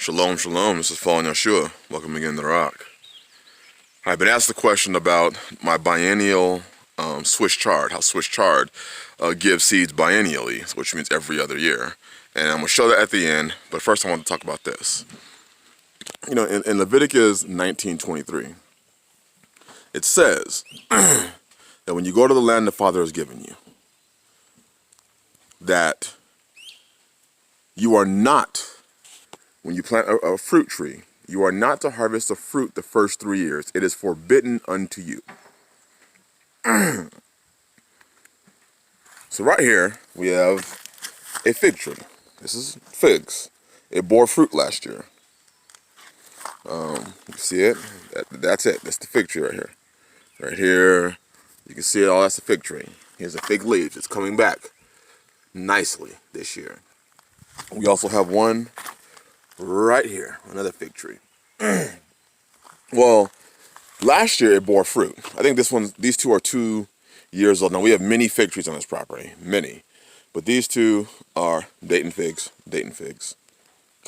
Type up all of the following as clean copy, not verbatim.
Shalom, shalom. This is Fallen Yahshua. Welcome again to the Rock. I've been asked the question about my biennial Swiss chard, how Swiss chard gives seeds biennially, which means every other year. And I'm going to show that at the end, but first I want to talk about this. You know, in Leviticus 19:23, it says that when you go to the land the Father has given you, that you are not, when you plant a fruit tree, you are not to harvest the fruit the first 3 years. It is forbidden unto you. So right here, we have a fig tree. This is figs. It bore fruit last year. You see it? That's it. That's the fig tree right here. Right here, you can see it all. That's the fig tree. Here's a fig leaf. It's coming back nicely this year. We also have one right here, another fig tree. Well, last year it bore fruit. I think these two are 2 years old. Now we have many fig trees on this property, many. But these two are Dayton figs, Dayton figs.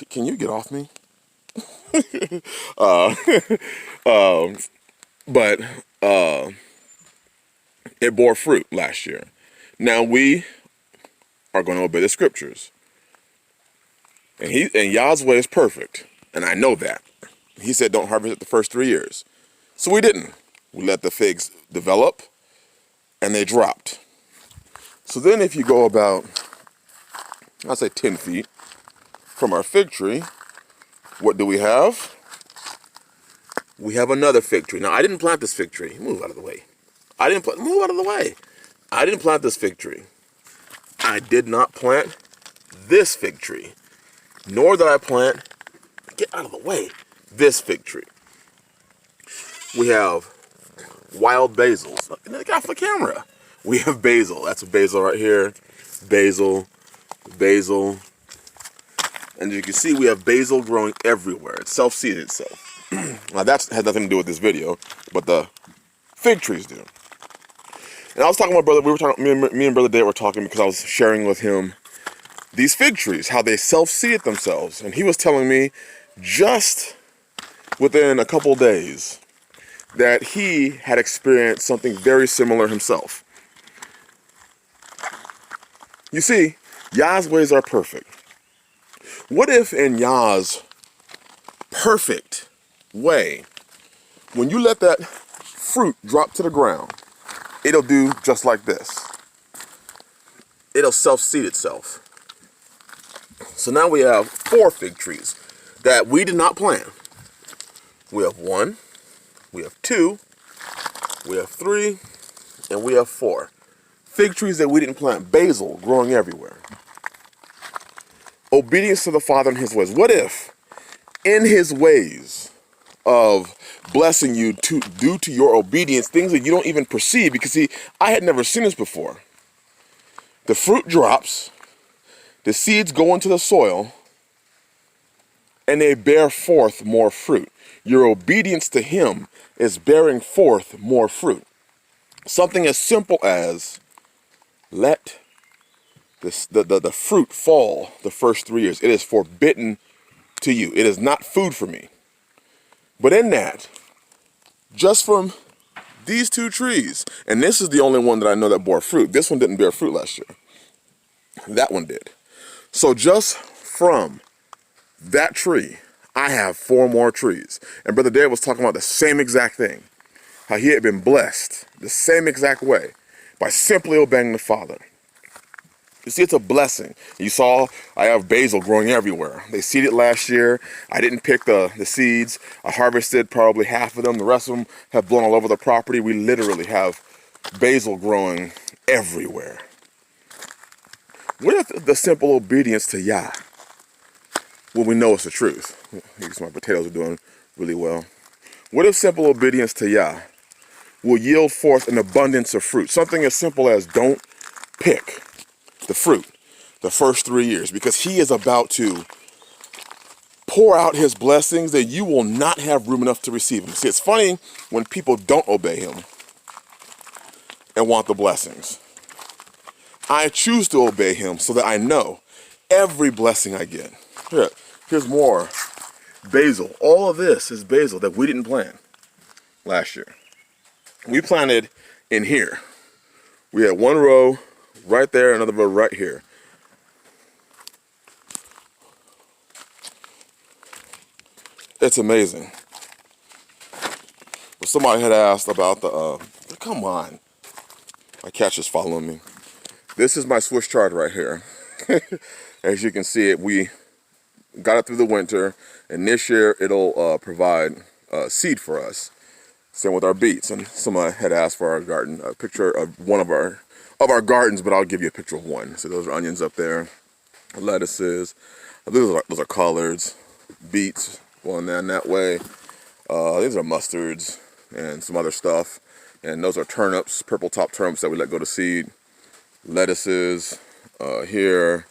Can you get off me? But it bore fruit last year. Now we are going to obey the scriptures. And Yah's way is perfect, and I know that. He said don't harvest it the first 3 years. So we didn't. We let the figs develop, and they dropped. So then if you go about, I'll say 10 feet from our fig tree, what do we have? We have another fig tree. Now, I didn't plant this fig tree. Move out of the way. Move out of the way. I didn't plant this fig tree. I did not plant this fig tree. Nor did I plant, get out of the way, this fig tree. We have wild basils. Get off the camera. We have basil. That's a basil right here. Basil, basil. And as you can see, we have basil growing everywhere. It's self-seeded itself. Now that has nothing to do with this video, but the fig trees do. And I was talking to my brother, me and Brother Dave were talking because I was sharing with him these fig trees, how they self-seeded themselves. And he was telling me just within a couple days that he had experienced something very similar himself. You see, Yah's ways are perfect. What if in Yah's perfect way, when you let that fruit drop to the ground, it'll do just like this. It'll self-seed itself. So now we have 4 fig trees that we did not plant. We have 1, we have 2, we have 3, and we have 4. Fig trees that we didn't plant. Basil growing everywhere. Obedience to the Father in His ways. What if in His ways of blessing you due to your obedience, things that you don't even perceive, because see, I had never seen this before. The fruit drops, the seeds go into the soil, and they bear forth more fruit. Your obedience to Him is bearing forth more fruit. Something as simple as let the fruit fall the first 3 years. It is forbidden to you. It is not food for me. But in that, just from these 2 trees, and this is the only one that I know that bore fruit. This one didn't bear fruit last year. That one did. So just from that tree, I have 4 more trees. And Brother Dave was talking about the same exact thing. How he had been blessed the same exact way by simply obeying the Father. You see, it's a blessing. You saw I have basil growing everywhere. They seeded last year. I didn't pick the seeds. I harvested probably half of them. The rest of them have blown all over the property. We literally have basil growing everywhere. What if the simple obedience to Yah? Well, we know it's the truth. My potatoes are doing really well. What if simple obedience to Yah will yield forth an abundance of fruit? Something as simple as don't pick the fruit the first 3 years, because He is about to pour out His blessings that you will not have room enough to receive them. See, it's funny when people don't obey Him and want the blessings. I choose to obey Him so that I know every blessing I get. Here's more basil. All of this is basil that we didn't plant last year. We planted in here. We had one row right there, another row right here. It's amazing. But somebody had asked about the, come on. My cat's just following me. This is my Swiss chard right here. As you can see it, we got it through the winter, and this year it'll provide seed for us. Same with our beets. And somebody had asked for our garden, a picture of one of our gardens, but I'll give you a picture of one. So those are onions up there, lettuces, those are collards, beets going down that way. These are mustards and some other stuff. And those are turnips, purple top turnips that we let go to seed. Lettuces here,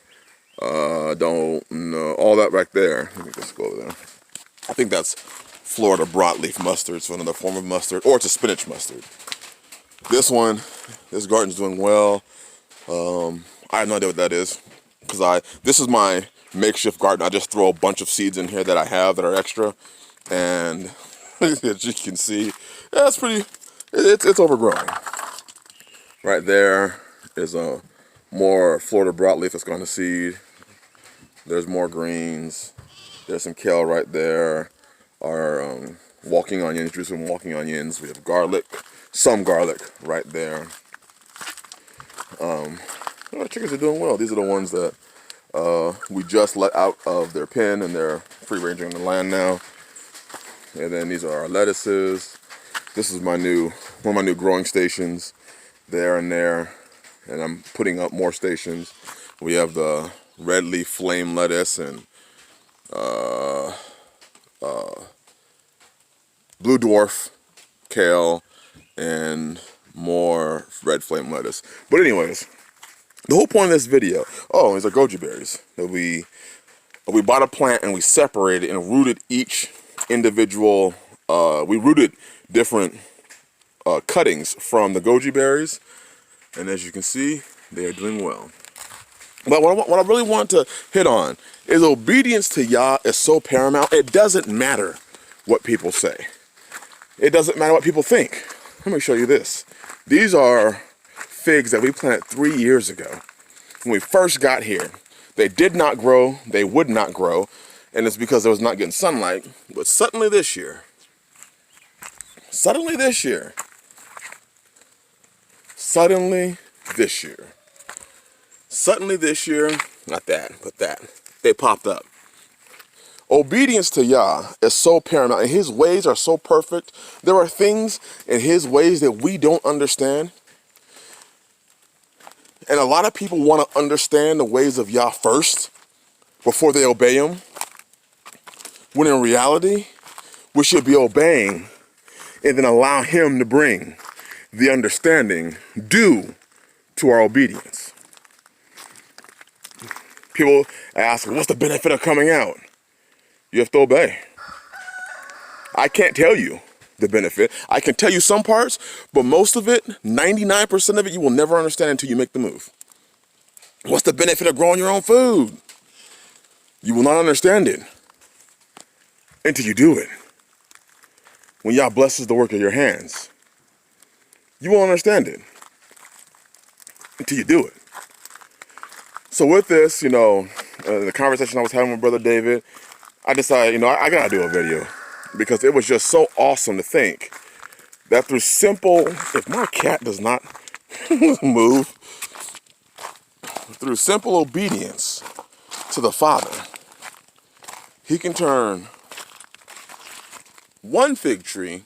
don't know, all that right there. Let me just go over there. I think that's Florida broadleaf mustard, so another form of mustard, or it's a spinach mustard. This garden's doing well. I have no idea what that is, because this is my makeshift garden. I just throw a bunch of seeds in here that I have that are extra, and as you can see, yeah, it's overgrown. Right there is a more Florida broadleaf that's gone to seed. There's more greens. There's some kale right there. Our walking onions, juice and walking onions. We have garlic, some garlic right there. Our chickens are doing well. These are the ones that we just let out of their pen, and they're free ranging on the land now. And then these are our lettuces. This is one of my new growing stations there and there. And I'm putting up more stations. We have the red leaf flame lettuce and blue dwarf kale and more red flame lettuce. But anyways, the whole point of this video, is our goji berries that we bought a plant and we separated and rooted each individual. We rooted different cuttings from the goji berries, and as you can see, they are doing well. But what I really want to hit on is obedience to Yah is so paramount. It doesn't matter what people say. It doesn't matter what people think. Let me show you this. These are figs that we planted 3 years ago. When we first got here, they did not grow, they would not grow, and it's because it was not getting sunlight. But suddenly this year, not that, but that, they popped up. Obedience to Yah is so paramount, and his ways are so perfect. There are things in his ways that we don't understand. And a lot of people want to understand the ways of Yah first before they obey him. When in reality, we should be obeying and then allow him to bring the understanding due to our obedience. People ask, what's the benefit of coming out? You have to obey. I can't tell you the benefit. I can tell you some parts, but most of it, 99% of it, you will never understand until you make the move. What's the benefit of growing your own food? You will not understand it until you do it. When Yah blesses the work of your hands, you won't understand it until you do it. So with this, the conversation I was having with Brother David, I decided, I gotta do a video, because it was just so awesome to think that through simple, if my cat does not move, through simple obedience to the Father, he can turn one fig tree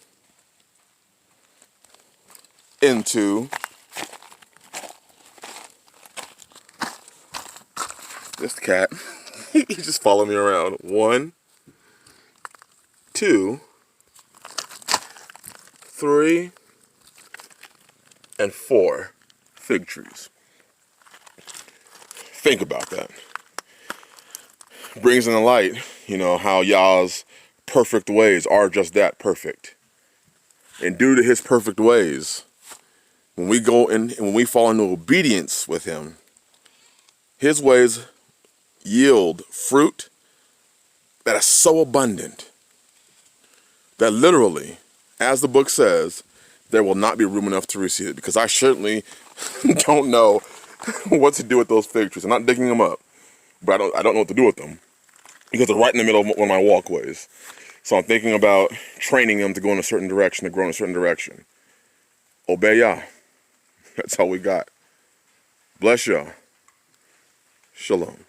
into this cat. He just followed me around. 1, 2, 3, and 4 fig trees. Think about that. Brings in the light, how Yah's perfect ways are just that, perfect. And due to his perfect ways, when we go in and when we fall into obedience with him, his ways yield fruit that is so abundant that literally, as the book says, there will not be room enough to receive it, because I certainly don't know what to do with those fig trees. I'm not digging them up, but I don't know what to do with them because they're right in the middle of one of my walkways. So I'm thinking about training them to go in a certain direction, to grow in a certain direction. Obey Yah. That's all we got. Bless y'all. Shalom.